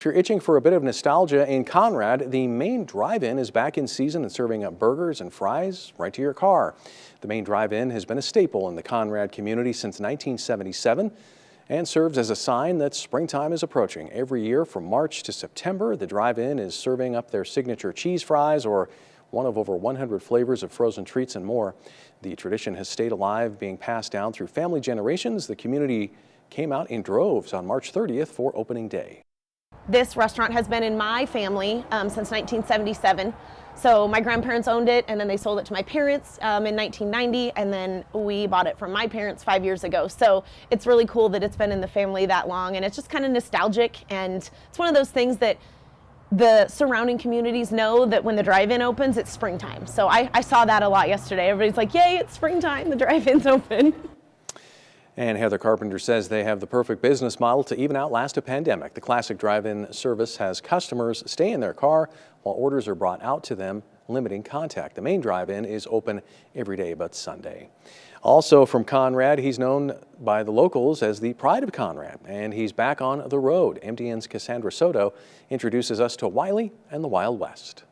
If you're itching for a bit of nostalgia in Conrad, the Main Drive-In is back in season and serving up burgers and fries right to your car. The Main Drive-In has been a staple in the Conrad community since 1977 and serves as a sign that springtime is approaching. Every year from March to September, the drive-in is serving up their signature cheese fries or one of over 100 flavors of frozen treats and more. The tradition has stayed alive, being passed down through family generations. The community came out in droves on March 30th for opening day. This restaurant has been in my family since 1977. So my grandparents owned it, and then they sold it to my parents in 1990, and then we bought it from my parents 5 years ago. So it's really cool that it's been in the family that long, and it's just kind of nostalgic, and it's one of those things that the surrounding communities know that when the drive-in opens, it's springtime. So I saw that a lot yesterday. Everybody's like, yay, it's springtime, the drive-in's open. And Heather Carpenter says they have the perfect business model to even outlast a pandemic. The classic drive-in service has customers stay in their car while orders are brought out to them, limiting contact. The Main Drive-In is open every day but Sunday. Also from Conrad, he's known by the locals as the Pride of Conrad, and he's back on the road. MTN's Cassandra SOTO introduces us to WYLIE and the Wild West.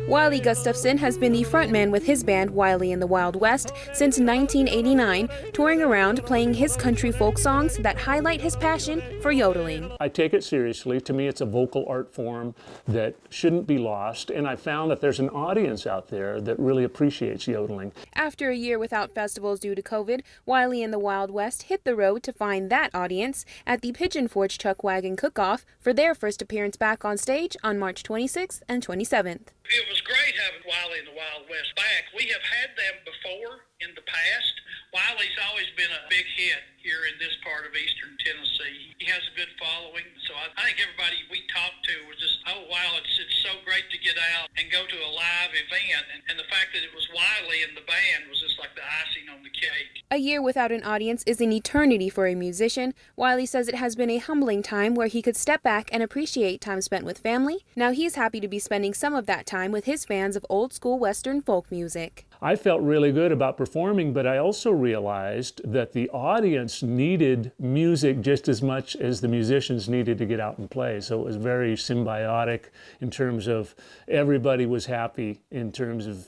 WYLIE GUSTAFSON has been the frontman with his band WYLIE and the Wild West since 1989, touring around playing his country folk songs that highlight his passion for yodeling. I take it seriously. To me, it's a vocal art form that shouldn't be lost, and I found that there's an audience out there that really appreciates yodeling. After a year without festivals due to COVID, WYLIE and the Wild West hit the road to find that audience at the Pigeon Forge Chuck Wagon Cook-Off for their first appearance back on stage on March 26th and 27th. It was great having WYLIE and the Wild West back. We have had them before in the past. WYLIE's always been a big hit here in this part of eastern Tennessee. He has a good following, so I think everybody we talked to was just, oh wow, it's so great to get out and go to a live event. And the fact that it was WYLIE and the band was just like the icing on the cake. A year without an audience is an eternity for a musician. WYLIE says it has been a humbling time where he could step back and appreciate time spent with family. Now he's happy to be spending some of that time with his fans of old school Western folk music. I felt really good about performing, but I also realized that the audience needed music just as much as the musicians needed to get out and play. So it was very symbiotic in terms of everybody was happy in terms of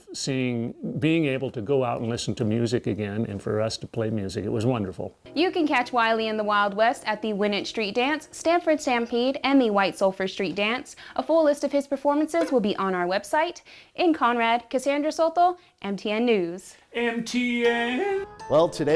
being able to go out and listen to music again, and for us to play music. It was wonderful. You can catch WYLIE and the Wild West at the Winnett Street Dance, Stanford Stampede, and the White Sulphur Street Dance. A full list of his performances will be on our website. In Conrad, Cassandra SOTO, MTN News. MTN! Well, today